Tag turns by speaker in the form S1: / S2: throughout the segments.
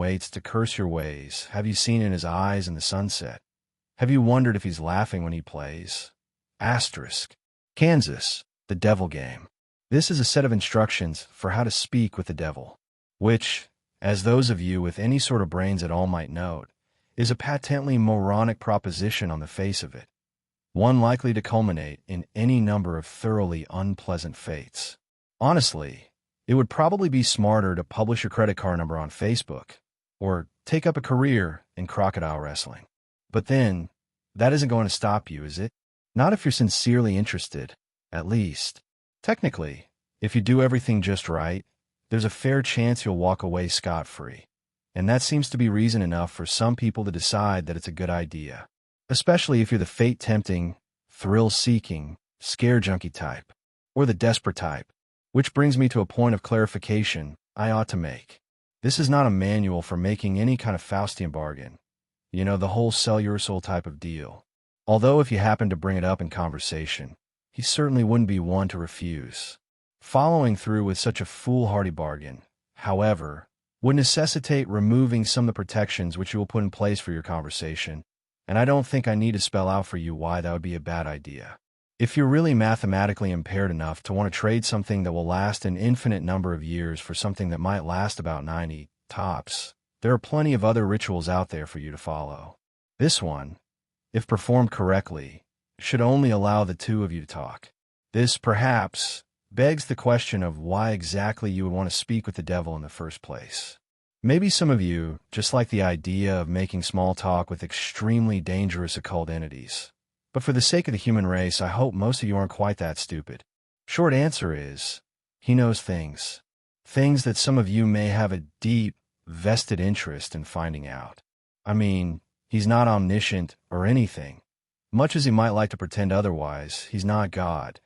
S1: waits to curse your ways? Have you seen in his eyes in the sunset? Have you wondered if he's laughing when he plays? Asterisk. Kansas, the devil game. This is a set of instructions for how to speak with the devil, which, as those of you with any sort of brains at all might note, is a patently moronic proposition on the face of it, one likely to culminate in any number of thoroughly unpleasant fates. Honestly, it would probably be smarter to publish your credit card number on Facebook, or take up a career in crocodile wrestling. But then, that isn't going to stop you, is it? Not if you're sincerely interested, at least. Technically, if you do everything just right, there's a fair chance you'll walk away scot-free. And that seems to be reason enough for some people to decide that it's a good idea. Especially if you're the fate-tempting, thrill-seeking, scare-junkie type, or the desperate type. Which brings me to a point of clarification I ought to make. This is not a manual for making any kind of Faustian bargain. You know, the whole sell your soul type of deal. Although if you happen to bring it up in conversation, he certainly wouldn't be one to refuse. Following through with such a foolhardy bargain, however, would necessitate removing some of the protections which you will put in place for your conversation, and I don't think I need to spell out for you why that would be a bad idea. If you're really mathematically impaired enough to want to trade something that will last an infinite number of years for something that might last about 90, tops, there are plenty of other rituals out there for you to follow. This one, if performed correctly, should only allow the two of you to talk. This, perhaps, begs the question of why exactly you would want to speak with the devil in the first place. Maybe some of you just like the idea of making small talk with extremely dangerous occult entities. But for the sake of the human race, I hope most of you aren't quite that stupid. Short answer is, he knows things. Things that some of you may have a deep, vested interest in finding out. I mean, he's not omniscient or anything. Much as he might like to pretend otherwise, he's not God.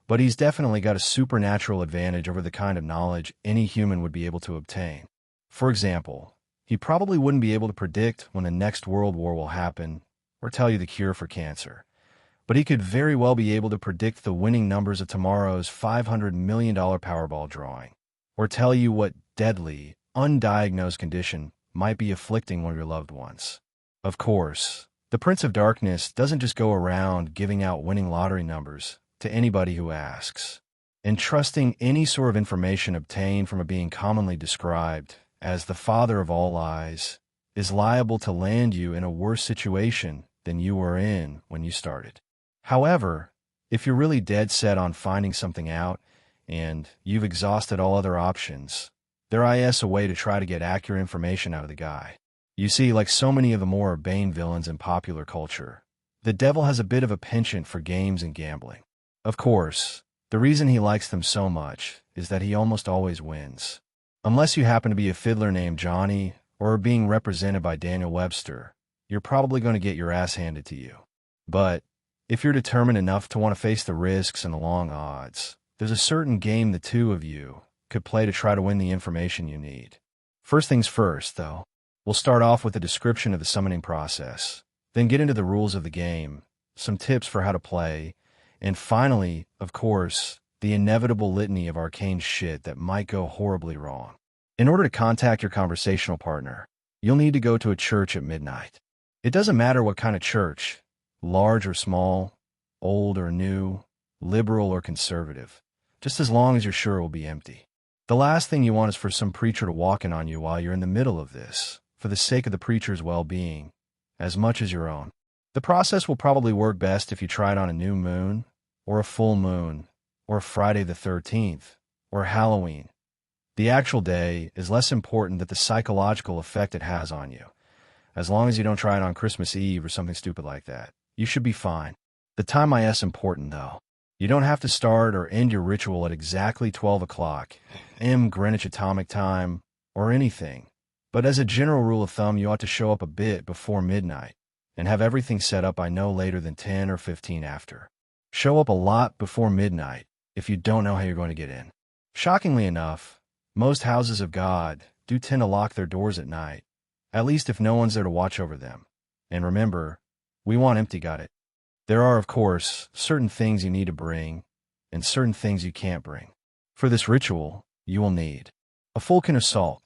S1: But he's definitely got a supernatural advantage over the kind of knowledge any human would be able to obtain. For example, he probably wouldn't be able to predict when the next world war will happen or tell you the cure for cancer. But he could very well be able to predict the winning numbers of tomorrow's $500 million Powerball drawing, or tell you what deadly, undiagnosed condition might be afflicting one of your loved ones. Of course, the Prince of Darkness doesn't just go around giving out winning lottery numbers to anybody who asks, and trusting any sort of information obtained from a being commonly described as the father of all lies is liable to land you in a worse situation than you were in when you started. However, if you're really dead set on finding something out, and you've exhausted all other options, there is a way to try to get accurate information out of the guy. You see, like so many of the more urbane villains in popular culture, the devil has a bit of a penchant for games and gambling. Of course, the reason he likes them so much is that he almost always wins. Unless you happen to be a fiddler named Johnny or are being represented by Daniel Webster, you're probably going to get your ass handed to you. But if you're determined enough to want to face the risks and the long odds, there's a certain game the two of you could play to try to win the information you need. First things first, though, we'll start off with a description of the summoning process, then get into the rules of the game, some tips for how to play, and finally, of course, the inevitable litany of arcane shit that might go horribly wrong. In order to contact your conversational partner, you'll need to go to a church at midnight. It doesn't matter what kind of church, large or small, old or new, liberal or conservative, just as long as you're sure it will be empty. The last thing you want is for some preacher to walk in on you while you're in the middle of this, for the sake of the preacher's well-being, as much as your own. The process will probably work best if you try it on a new moon, or a full moon, or Friday the 13th, or Halloween. The actual day is less important than the psychological effect it has on you. As long as you don't try it on Christmas Eve or something stupid like that, you should be fine. The time is important, though. You don't have to start or end your ritual at exactly 12 o'clock, M. Greenwich Atomic Time, or anything. But as a general rule of thumb, you ought to show up a bit before midnight and have everything set up by no later than 10 or 15 after. Show up a lot before midnight if you don't know how you're going to get in. Shockingly enough, most houses of God do tend to lock their doors at night, at least if no one's there to watch over them. And remember, we want empty got it. There are, of course, certain things you need to bring and certain things you can't bring. For this ritual, you will need a full can of salt,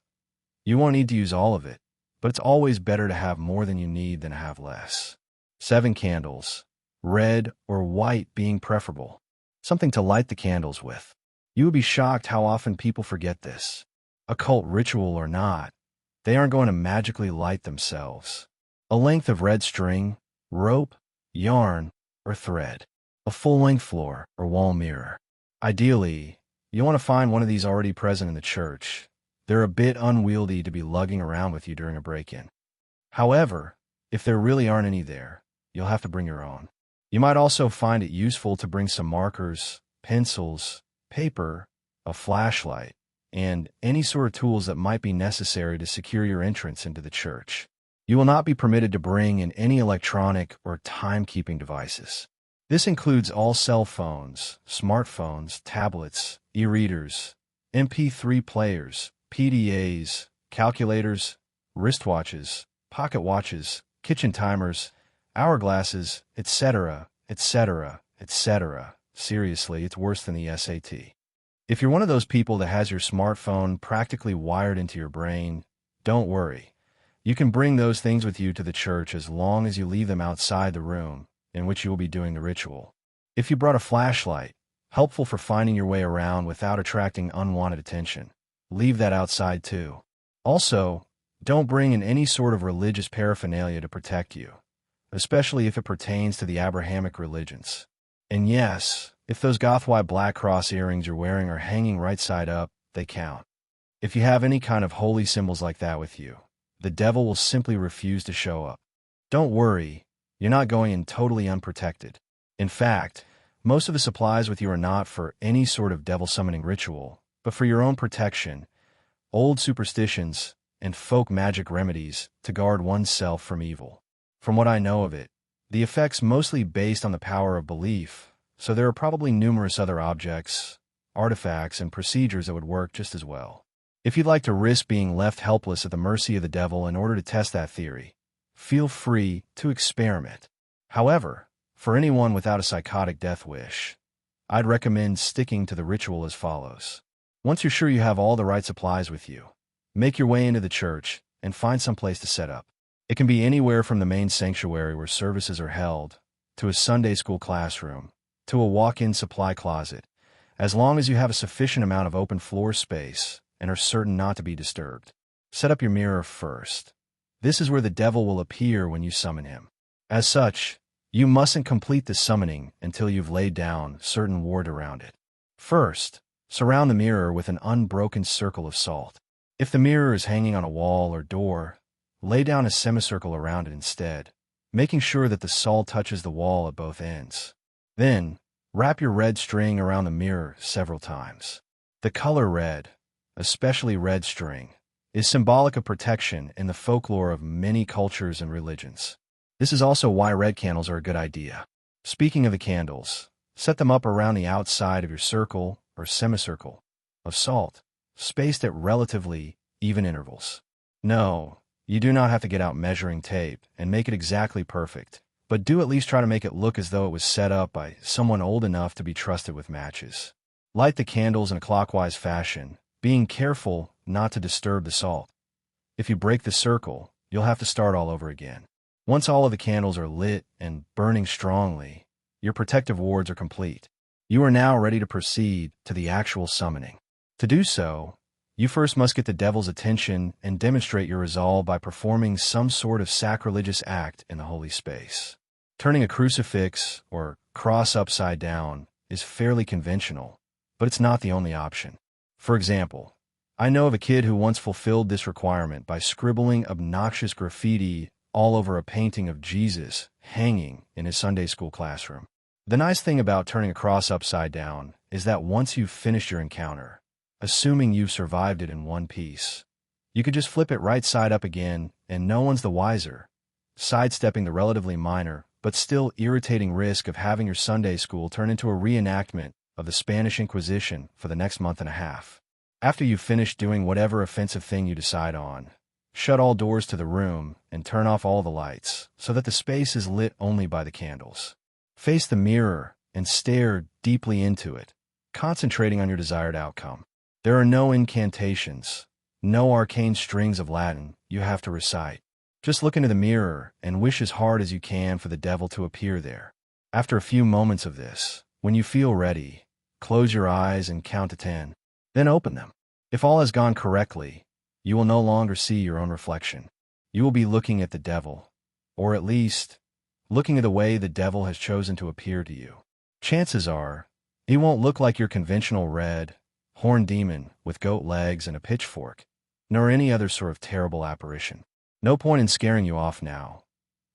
S1: You won't need to use all of it, but it's always better to have more than you need than to have less. 7 candles, red or white being preferable. Something to light the candles with. You would be shocked how often people forget this. Occult ritual or not, they aren't going to magically light themselves. A length of red string, rope, yarn, or thread. A full-length floor or wall mirror. Ideally, you want to find one of these already present in the church. They're a bit unwieldy to be lugging around with you during a break-in. However, if there really aren't any there, you'll have to bring your own. You might also find it useful to bring some markers, pencils, paper, a flashlight, and any sort of tools that might be necessary to secure your entrance into the church. You will not be permitted to bring in any electronic or timekeeping devices. This includes all cell phones, smartphones, tablets, e-readers, MP3 players, PDAs, calculators, wristwatches, pocket watches, kitchen timers, hourglasses, etc., etc., etc. Seriously, it's worse than the SAT. If you're one of those people that has your smartphone practically wired into your brain, don't worry. You can bring those things with you to the church as long as you leave them outside the room in which you will be doing the ritual. If you brought a flashlight, helpful for finding your way around without attracting unwanted attention, leave that outside too. Also, don't bring in any sort of religious paraphernalia to protect you, especially if it pertains to the Abrahamic religions. And yes, if those goth white black cross earrings you're wearing are hanging right side up, they count. If you have any kind of holy symbols like that with you, the devil will simply refuse to show up. Don't worry, you're not going in totally unprotected. In fact, most of the supplies with you are not for any sort of devil summoning ritual, but for your own protection, old superstitions, and folk magic remedies to guard oneself from evil. From what I know of it, the effect's mostly based on the power of belief, so there are probably numerous other objects, artifacts, and procedures that would work just as well. If you'd like to risk being left helpless at the mercy of the devil in order to test that theory, feel free to experiment. However, for anyone without a psychotic death wish, I'd recommend sticking to the ritual as follows. Once you're sure you have all the right supplies with you, make your way into the church and find some place to set up. It can be anywhere from the main sanctuary where services are held, to a Sunday school classroom, to a walk-in supply closet, as long as you have a sufficient amount of open floor space and are certain not to be disturbed. Set up your mirror first. This is where the devil will appear when you summon him. As such, you mustn't complete the summoning until you've laid down certain ward around it. First, surround the mirror with an unbroken circle of salt. If the mirror is hanging on a wall or door, lay down a semicircle around it instead, making sure that the salt touches the wall at both ends. Then, wrap your red string around the mirror several times. The color red, especially red string, is symbolic of protection in the folklore of many cultures and religions. This is also why red candles are a good idea. Speaking of the candles, set them up around the outside of your circle or semicircle of salt, spaced at relatively even intervals. No, you do not have to get out measuring tape and make it exactly perfect, but do at least try to make it look as though it was set up by someone old enough to be trusted with matches. Light the candles in a clockwise fashion, being careful not to disturb the salt. If you break the circle, you'll have to start all over again. Once all of the candles are lit and burning strongly, your protective wards are complete. You are now ready to proceed to the actual summoning. To do so, you first must get the devil's attention and demonstrate your resolve by performing some sort of sacrilegious act in the holy space. Turning a crucifix or cross upside down is fairly conventional, but it's not the only option. For example, I know of a kid who once fulfilled this requirement by scribbling obnoxious graffiti all over a painting of Jesus hanging in his Sunday school classroom. The nice thing about turning a cross upside down is that once you've finished your encounter, assuming you've survived it in one piece, you could just flip it right side up again and no one's the wiser, sidestepping the relatively minor but still irritating risk of having your Sunday school turn into a reenactment of the Spanish Inquisition for the next month and a half. After you've finished doing whatever offensive thing you decide on, shut all doors to the room and turn off all the lights so that the space is lit only by the candles. Face the mirror and stare deeply into it, concentrating on your desired outcome. There are no incantations, No arcane strings of Latin you have to recite. Just look into the mirror and wish as hard as you can for the devil to appear there. After a few moments of this, when you feel ready, close your eyes and count to 10. Then open them. If all has gone correctly, you will no longer see your own reflection. You will be looking at the devil, or at least, looking at the way the devil has chosen to appear to you. Chances are, he won't look like your conventional red, horned demon with goat legs and a pitchfork, nor any other sort of terrible apparition. No point in scaring you off now.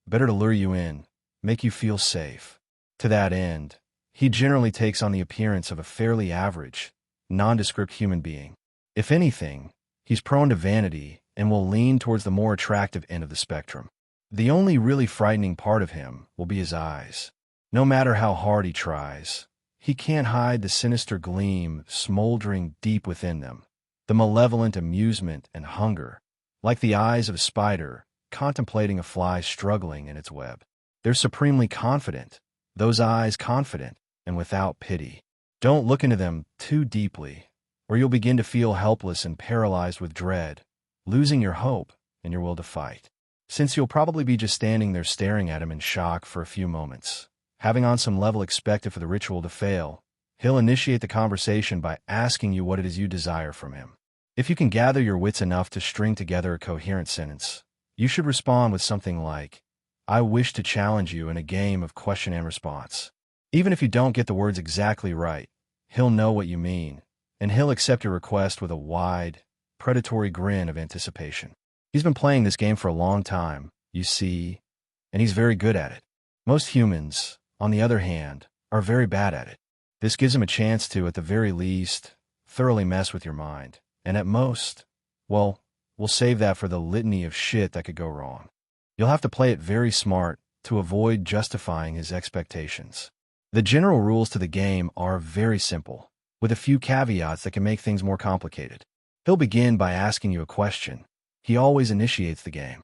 S1: Better to lure you in, make you feel safe. To that end, he generally takes on the appearance of a fairly average, nondescript human being. If anything, he's prone to vanity and will lean towards the more attractive end of the spectrum. The only really frightening part of him will be his eyes. No matter how hard he tries, he can't hide the sinister gleam smoldering deep within them, the malevolent amusement and hunger, like the eyes of a spider contemplating a fly struggling in its web. They're supremely confident, those eyes confident and without pity. Don't look into them too deeply, or you'll begin to feel helpless and paralyzed with dread, losing your hope and your will to fight. Since you'll probably be just standing there staring at him in shock for a few moments, having on some level expected for the ritual to fail, he'll initiate the conversation by asking you what it is you desire from him. If you can gather your wits enough to string together a coherent sentence, you should respond with something like, "I wish to challenge you in a game of question and response." Even if you don't get the words exactly right, he'll know what you mean, and he'll accept your request with a wide, predatory grin of anticipation. He's been playing this game for a long time, you see, and he's very good at it. Most humans, on the other hand, are very bad at it. This gives him a chance to, at the very least, thoroughly mess with your mind, and at most, well, we'll save that for the litany of shit that could go wrong. You'll have to play it very smart to avoid justifying his expectations. The general rules to the game are very simple, with a few caveats that can make things more complicated. He'll begin by asking you a question. He always initiates the game.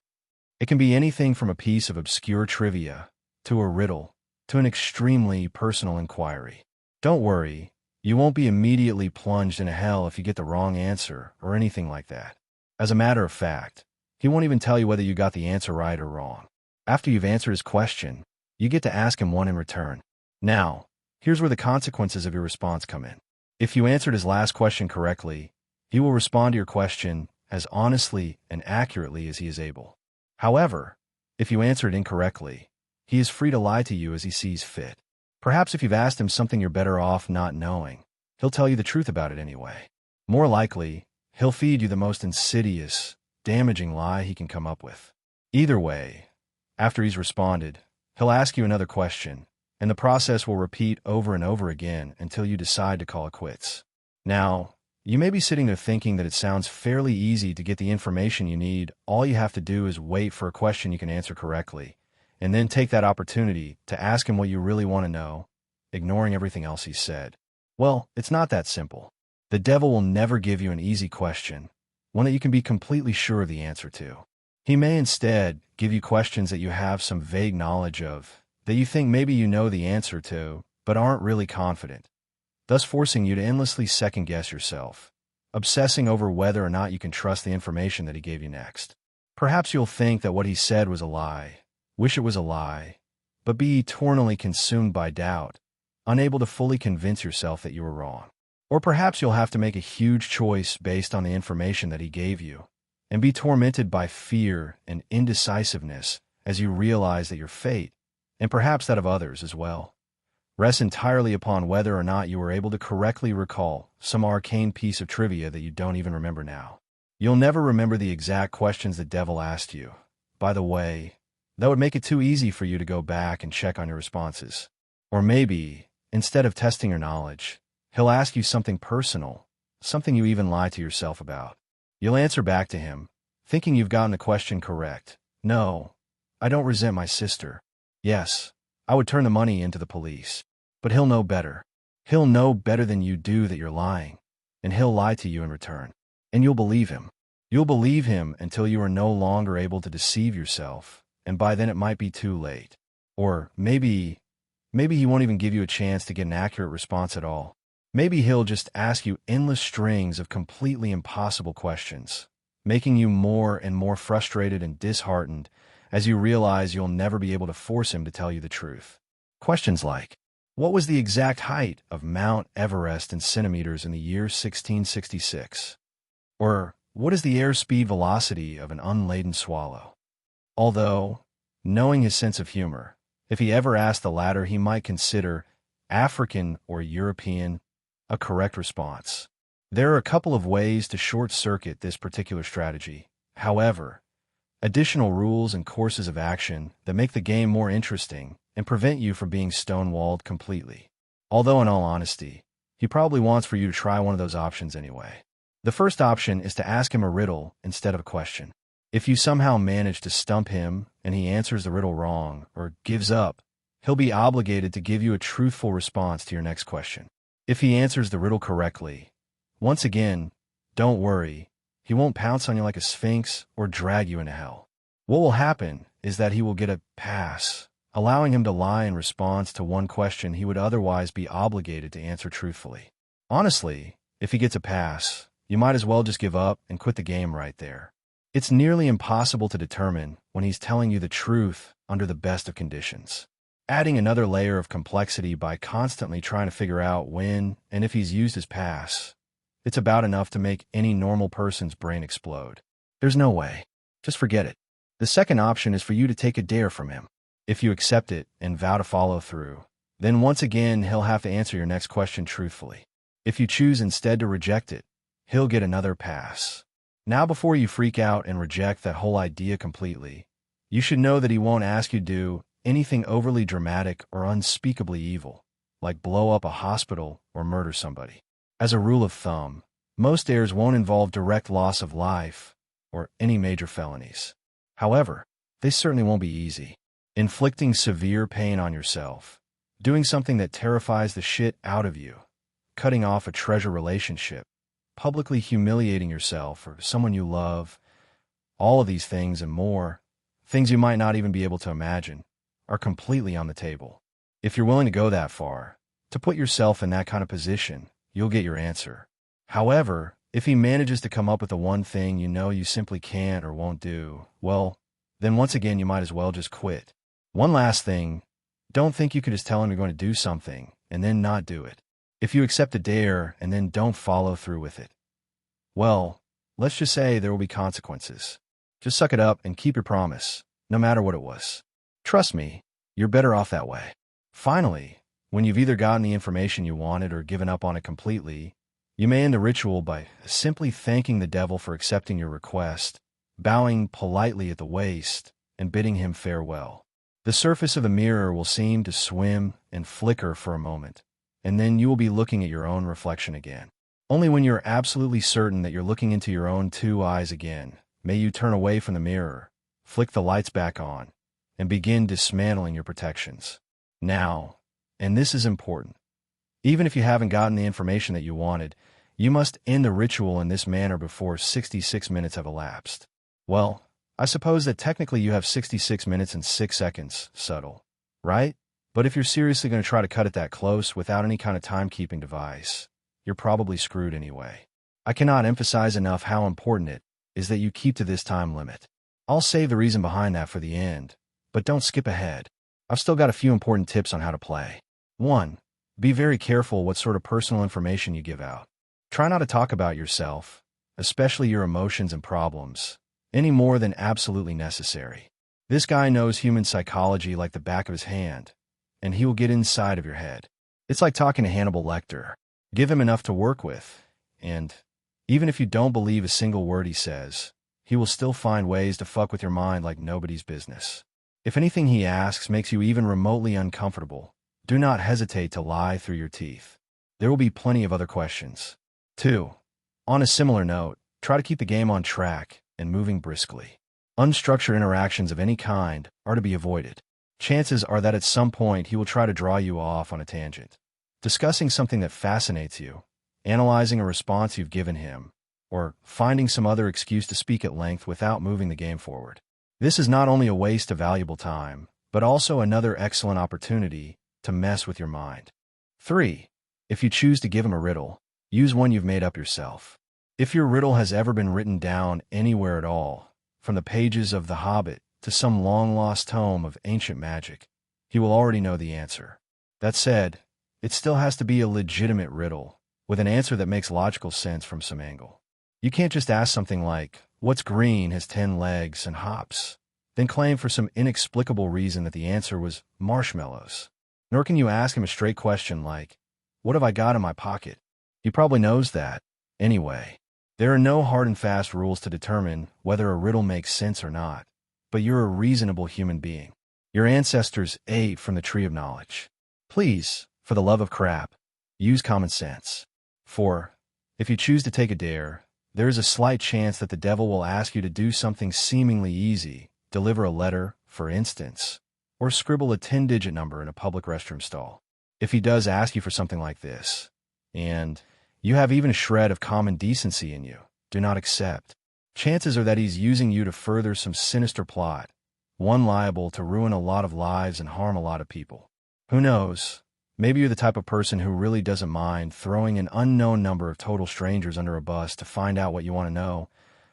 S1: It can be anything from a piece of obscure trivia, to a riddle, to an extremely personal inquiry. Don't worry, you won't be immediately plunged into hell if you get the wrong answer or anything like that. As a matter of fact, he won't even tell you whether you got the answer right or wrong. After you've answered his question, you get to ask him one in return. Now, here's where the consequences of your response come in. If you answered his last question correctly, he will respond to your question as honestly and accurately as he is able. However, if you answer it incorrectly, he is free to lie to you as he sees fit. Perhaps if you've asked him something you're better off not knowing, he'll tell you the truth about it anyway. More likely, he'll feed you the most insidious, damaging lie he can come up with. Either way, after he's responded, he'll ask you another question, and the process will repeat over and over again until you decide to call it quits. Now, you may be sitting there thinking that it sounds fairly easy to get the information you need. All you have to do is wait for a question you can answer correctly, and then take that opportunity to ask him what you really want to know, ignoring everything else he said. Well, it's not that simple. The devil will never give you an easy question, one that you can be completely sure of the answer to. He may instead give you questions that you have some vague knowledge of, that you think maybe you know the answer to, but aren't really confident, thus forcing you to endlessly second-guess yourself, obsessing over whether or not you can trust the information that he gave you next. Perhaps you'll think that what he said was a lie, wish it was a lie, but be eternally consumed by doubt, unable to fully convince yourself that you were wrong. Or perhaps you'll have to make a huge choice based on the information that he gave you, and be tormented by fear and indecisiveness as you realize that your fate, and perhaps that of others as well, rests entirely upon whether or not you were able to correctly recall some arcane piece of trivia that you don't even remember now. You'll never remember the exact questions the devil asked you. By the way, that would make it too easy for you to go back and check on your responses. Or maybe, instead of testing your knowledge, he'll ask you something personal, something you even lie to yourself about. You'll answer back to him, thinking you've gotten the question correct. No, I don't resent my sister. Yes, I would turn the money into the police. But he'll know better. He'll know better than you do that you're lying, and he'll lie to you in return. And you'll believe him. You'll believe him until you are no longer able to deceive yourself, and by then it might be too late. Or maybe he won't even give you a chance to get an accurate response at all. Maybe he'll just ask you endless strings of completely impossible questions, making you more and more frustrated and disheartened as you realize you'll never be able to force him to tell you the truth. Questions like, what was the exact height of Mount Everest in centimeters in the year 1666? Or, what is the airspeed velocity of an unladen swallow? Although, knowing his sense of humor, if he ever asked the latter, he might consider African or European a correct response. There are a couple of ways to short-circuit this particular strategy. However, additional rules and courses of action that make the game more interesting and prevent you from being stonewalled completely. Although in all honesty, he probably wants for you to try one of those options anyway. The first option is to ask him a riddle instead of a question. If you somehow manage to stump him and he answers the riddle wrong or gives up, he'll be obligated to give you a truthful response to your next question. If he answers the riddle correctly, once again, don't worry, he won't pounce on you like a sphinx or drag you into hell. What will happen is that he will get a pass, allowing him to lie in response to one question he would otherwise be obligated to answer truthfully. Honestly, if he gets a pass, you might as well just give up and quit the game right there. It's nearly impossible to determine when he's telling you the truth under the best of conditions. Adding another layer of complexity by constantly trying to figure out when and if he's used his pass, it's about enough to make any normal person's brain explode. There's no way. Just forget it. The second option is for you to take a dare from him. If you accept it and vow to follow through, then once again he'll have to answer your next question truthfully. If you choose instead to reject it, he'll get another pass. Now, before you freak out and reject that whole idea completely, you should know that he won't ask you to do anything overly dramatic or unspeakably evil, like blow up a hospital or murder somebody. As a rule of thumb, most dares won't involve direct loss of life or any major felonies. However, they certainly won't be easy. Inflicting severe pain on yourself, doing something that terrifies the shit out of you, cutting off a treasure relationship, publicly humiliating yourself or someone you love, all of these things and more, things you might not even be able to imagine, are completely on the table. If you're willing to go that far, to put yourself in that kind of position, you'll get your answer. However, if he manages to come up with the one thing you know you simply can't or won't do, well, then once again you might as well just quit. One last thing, don't think you could just tell him you're going to do something and then not do it. If you accept a dare and then don't follow through with it, well, let's just say there will be consequences. Just suck it up and keep your promise, no matter what it was. Trust me, you're better off that way. Finally, when you've either gotten the information you wanted or given up on it completely, you may end the ritual by simply thanking the devil for accepting your request, bowing politely at the waist, and bidding him farewell. The surface of the mirror will seem to swim and flicker for a moment, and then you will be looking at your own reflection again. Only when you're absolutely certain that you're looking into your own two eyes again, may you turn away from the mirror, flick the lights back on, and begin dismantling your protections. Now, and this is important, even if you haven't gotten the information that you wanted, you must end the ritual in this manner before 66 minutes have elapsed. Well, I suppose that technically you have 66 minutes and 6 seconds, subtle, right? But if you're seriously going to try to cut it that close without any kind of timekeeping device, you're probably screwed anyway. I cannot emphasize enough how important it is that you keep to this time limit. I'll save the reason behind that for the end, but don't skip ahead. I've still got a few important tips on how to play. 1. Be very careful what sort of personal information you give out. Try not to talk about yourself, especially your emotions and problems, any more than absolutely necessary. This guy knows human psychology like the back of his hand, and he will get inside of your head. It's like talking to Hannibal Lecter. Give him enough to work with, and even if you don't believe a single word he says, he will still find ways to fuck with your mind like nobody's business. If anything he asks makes you even remotely uncomfortable, do not hesitate to lie through your teeth. There will be plenty of other questions. 2. On a similar note, try to keep the game on track and moving briskly. Unstructured interactions of any kind are to be avoided. Chances are that at some point he will try to draw you off on a tangent, discussing something that fascinates you, analyzing a response you've given him, or finding some other excuse to speak at length without moving the game forward. This is not only a waste of valuable time, but also another excellent opportunity to mess with your mind. 3. If you choose to give him a riddle, use one you've made up yourself. If your riddle has ever been written down anywhere at all, from the pages of The Hobbit to some long-lost tome of ancient magic, he will already know the answer. That said, it still has to be a legitimate riddle, with an answer that makes logical sense from some angle. You can't just ask something like, "What's green, has 10 legs, and hops?" then claim for some inexplicable reason that the answer was marshmallows. Nor can you ask him a straight question like, "What have I got in my pocket?" He probably knows that. Anyway, there are no hard and fast rules to determine whether a riddle makes sense or not, but you're a reasonable human being. Your ancestors ate from the tree of knowledge. Please, for the love of crap, use common sense. 4. If you choose to take a dare, there is a slight chance that the devil will ask you to do something seemingly easy, deliver a letter, for instance, or scribble a 10-digit number in a public restroom stall. If he does ask you for something like this, and you have even a shred of common decency in you, do not accept. Chances are that he's using you to further some sinister plot, one liable to ruin a lot of lives and harm a lot of people. Who knows? Maybe you're the type of person who really doesn't mind throwing an unknown number of total strangers under a bus to find out what you want to know,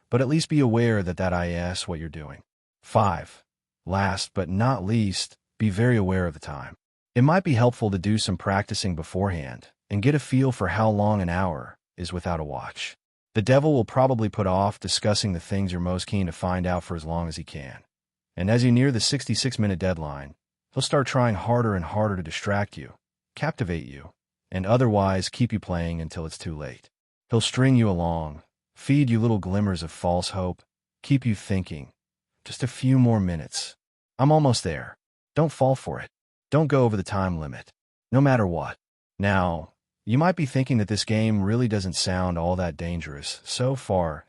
S1: but at least be aware that is what you're doing. 5. Last but not least, be very aware of the time. It might be helpful to do some practicing beforehand and get a feel for how long an hour is without a watch. The devil will probably put off discussing the things you're most keen to find out for as long as he can. And as you near the 66-minute deadline, he'll start trying harder and harder to distract you, captivate you, and otherwise keep you playing until it's too late. He'll string you along, feed you little glimmers of false hope, keep you thinking. Just a few more minutes. I'm almost there. Don't fall for it. Don't go over the time limit. No matter what. Now, you might be thinking that this game really doesn't sound all that dangerous. So far,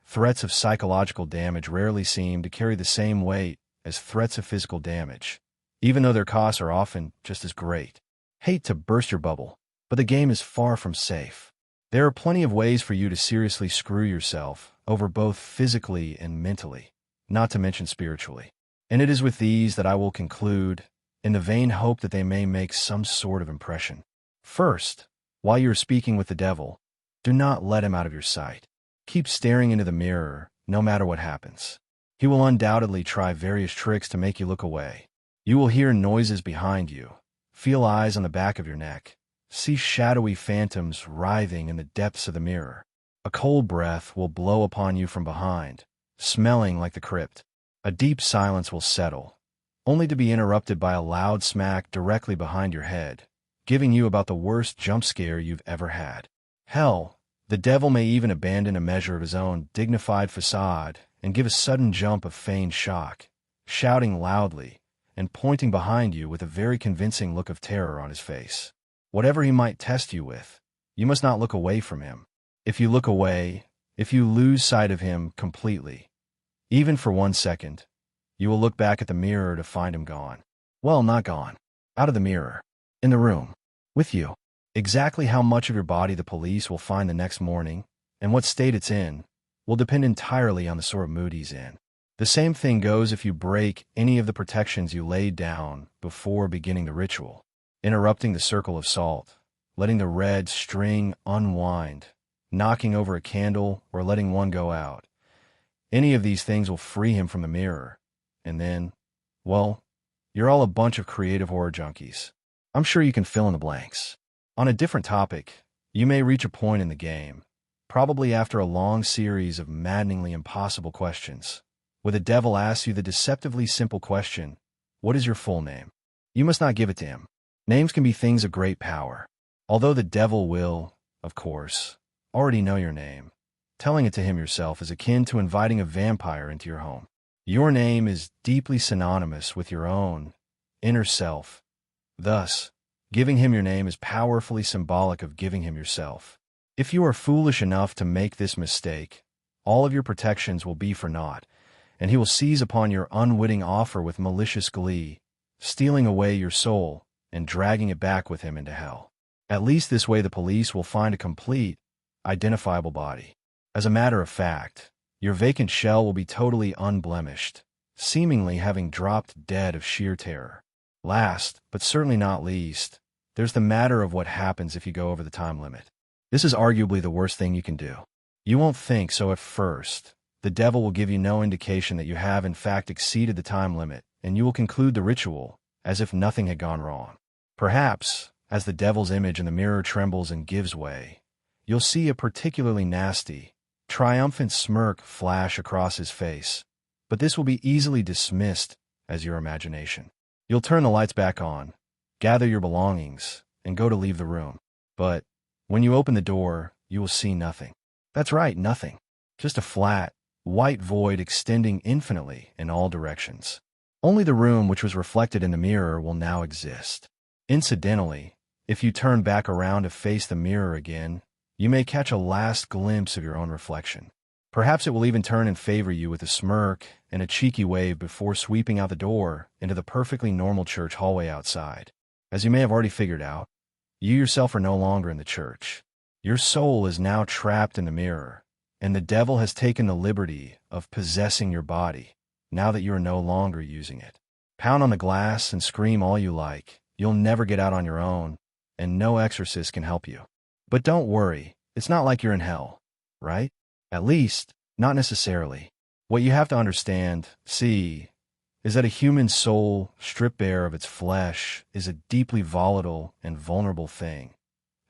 S1: threats of psychological damage rarely seem to carry the same weight as threats of physical damage, even though their costs are often just as great. Hate to burst your bubble, but the game is far from safe. There are plenty of ways for you to seriously screw yourself over both physically and mentally, not to mention spiritually. And it is with these that I will conclude, in the vain hope that they may make some sort of impression. First, while you are speaking with the devil, do not let him out of your sight. Keep staring into the mirror, no matter what happens. He will undoubtedly try various tricks to make you look away. You will hear noises behind you, feel eyes on the back of your neck, see shadowy phantoms writhing in the depths of the mirror. A cold breath will blow upon you from behind, smelling like the crypt. A deep silence will settle, only to be interrupted by a loud smack directly behind your head, giving you about the worst jump scare you've ever had. Hell, the devil may even abandon a measure of his own dignified facade and give a sudden jump of feigned shock, shouting loudly and pointing behind you with a very convincing look of terror on his face. Whatever he might test you with, you must not look away from him. If you look away, if you lose sight of him completely, even for 1 second, you will look back at the mirror to find him gone. Well, not gone. Out of the mirror. In the room. With you. Exactly how much of your body the police will find the next morning, and what state it's in, will depend entirely on the sort of mood he's in. The same thing goes if you break any of the protections you laid down before beginning the ritual, interrupting the circle of salt, letting the red string unwind, knocking over a candle, or letting one go out. Any of these things will free him from the mirror, and then, well, you're all a bunch of creative horror junkies. I'm sure you can fill in the blanks. On a different topic, you may reach a point in the game, probably after a long series of maddeningly impossible questions, where the devil asks you the deceptively simple question, "What is your full name?" You must not give it to him. Names can be things of great power. Although the devil will, of course, already know your name, telling it to him yourself is akin to inviting a vampire into your home. Your name is deeply synonymous with your own inner self. Thus, giving him your name is powerfully symbolic of giving him yourself. If you are foolish enough to make this mistake, all of your protections will be for naught, and he will seize upon your unwitting offer with malicious glee, stealing away your soul and dragging it back with him into hell. At least this way the police will find a complete, identifiable body. As a matter of fact, your vacant shell will be totally unblemished, seemingly having dropped dead of sheer terror. Last, but certainly not least, there's the matter of what happens if you go over the time limit. This is arguably the worst thing you can do. You won't think so at first. The devil will give you no indication that you have in fact exceeded the time limit, and you will conclude the ritual as if nothing had gone wrong. Perhaps, as the devil's image in the mirror trembles and gives way, you'll see a particularly nasty, triumphant smirk flash across his face, but this will be easily dismissed as your imagination. You'll turn the lights back on, gather your belongings, and go to leave the room. But when you open the door, you will see nothing. That's right, nothing. Just a flat, white void extending infinitely in all directions. Only the room which was reflected in the mirror will now exist. Incidentally, if you turn back around to face the mirror again, you may catch a last glimpse of your own reflection. Perhaps it will even turn and favor you with a smirk and a cheeky wave before sweeping out the door into the perfectly normal church hallway outside. As you may have already figured out, you yourself are no longer in the church. Your soul is now trapped in the mirror, and the devil has taken the liberty of possessing your body, now that you are no longer using it. Pound on the glass and scream all you like. You'll never get out on your own, and no exorcist can help you. But don't worry, it's not like you're in hell, right? At least, not necessarily. What you have to understand, see, is that a human soul, stripped bare of its flesh, is a deeply volatile and vulnerable thing,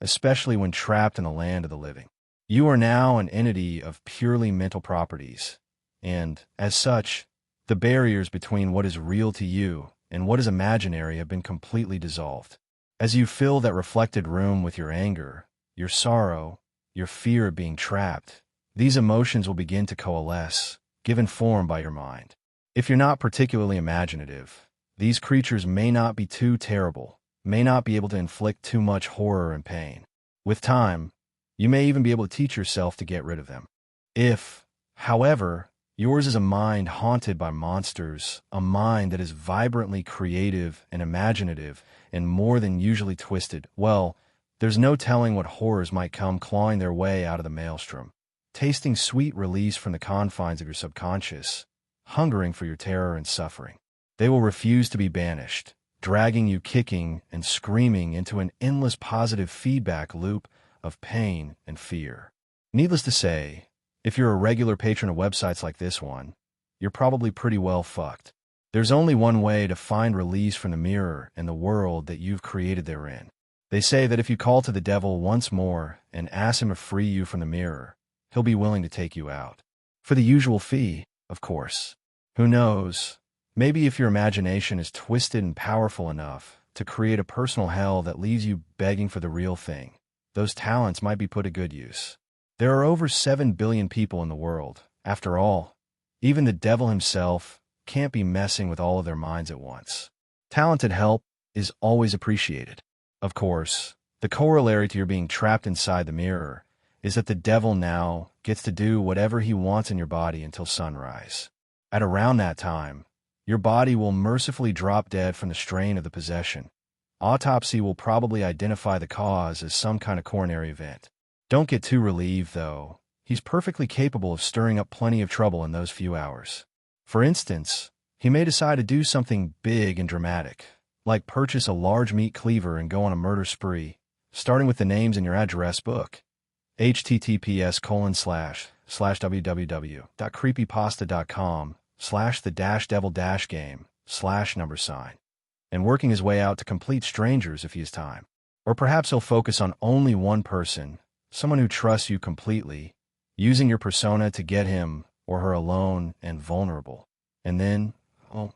S1: especially when trapped in the land of the living. You are now an entity of purely mental properties, and, as such, the barriers between what is real to you and what is imaginary have been completely dissolved. As you fill that reflected room with your anger, your sorrow, your fear of being trapped, these emotions will begin to coalesce, given form by your mind. If you're not particularly imaginative, these creatures may not be too terrible, may not be able to inflict too much horror and pain. With time, you may even be able to teach yourself to get rid of them. If, however, yours is a mind haunted by monsters, a mind that is vibrantly creative and imaginative and more than usually twisted, well, there's no telling what horrors might come clawing their way out of the maelstrom, tasting sweet release from the confines of your subconscious, hungering for your terror and suffering. They will refuse to be banished, dragging you kicking and screaming into an endless positive feedback loop of pain and fear. Needless to say, if you're a regular patron of websites like this one, you're probably pretty well fucked. There's only one way to find release from the mirror and the world that you've created therein. They say that if you call to the devil once more and ask him to free you from the mirror, he'll be willing to take you out. For the usual fee, of course. Who knows? Maybe if your imagination is twisted and powerful enough to create a personal hell that leaves you begging for the real thing, those talents might be put to good use. There are over 7 billion people in the world. After all, even the devil himself can't be messing with all of their minds at once. Talented help is always appreciated. Of course, the corollary to your being trapped inside the mirror is that the devil now gets to do whatever he wants in your body until sunrise. At around that time, your body will mercifully drop dead from the strain of the possession. Autopsy will probably identify the cause as some kind of coronary event. Don't get too relieved, though. He's perfectly capable of stirring up plenty of trouble in those few hours. For instance, he may decide to do something big and dramatic, like purchase a large meat cleaver and go on a murder spree, starting with the names in your address book. https://www.creepypasta.com/the-devil-game/$, and working his way out to complete strangers if he has time. Or perhaps he'll focus on only one person, someone who trusts you completely, using your persona to get him or her alone and vulnerable. And then, well,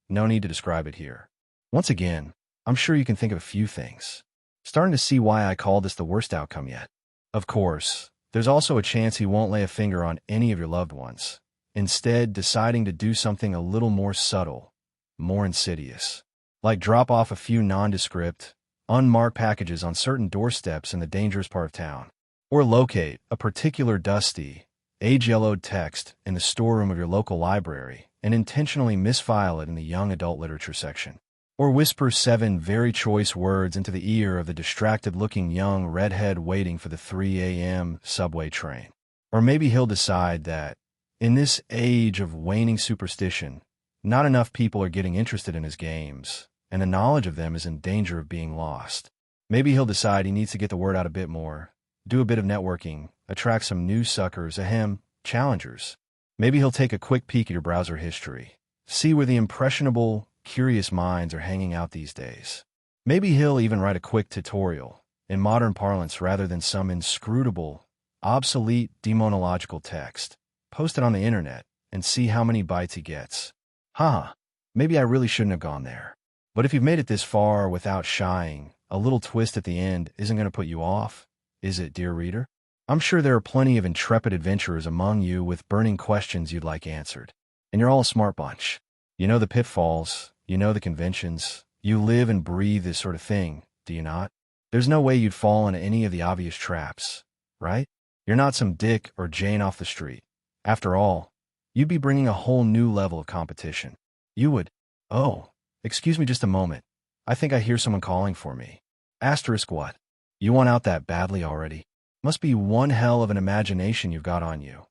S1: no need to describe it here. Once again, I'm sure you can think of a few things. Starting to see why I call this the worst outcome yet. Of course, there's also a chance he won't lay a finger on any of your loved ones, instead deciding to do something a little more subtle, more insidious, like drop off a few nondescript, unmarked packages on certain doorsteps in the dangerous part of town, or locate a particular dusty, age-yellowed text in the storeroom of your local library and intentionally misfile it in the young adult literature section. Or whisper 7 very choice words into the ear of the distracted-looking young redhead waiting for the 3 a.m. subway train. Or maybe he'll decide that, in this age of waning superstition, not enough people are getting interested in his games, and the knowledge of them is in danger of being lost. Maybe he'll decide he needs to get the word out a bit more, do a bit of networking, attract some new suckers, ahem, challengers. Maybe he'll take a quick peek at your browser history, see where the impressionable, curious minds are hanging out these days. Maybe he'll even write a quick tutorial, in modern parlance rather than some inscrutable, obsolete demonological text. Post it on the internet and see how many bites he gets. Haha, maybe I really shouldn't have gone there. But if you've made it this far without shying, a little twist at the end isn't going to put you off, is it, dear reader? I'm sure there are plenty of intrepid adventurers among you with burning questions you'd like answered. And you're all a smart bunch. You know the pitfalls, you know the conventions, you live and breathe this sort of thing, do you not? There's no way you'd fall into any of the obvious traps, right? You're not some Dick or Jane off the street. After all, you'd be bringing a whole new level of competition. You would. Oh, excuse me just a moment. I think I hear someone calling for me. Asterisk what? You want out that badly already? Must be one hell of an imagination you've got on you.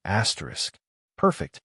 S1: Asterisk. Perfect.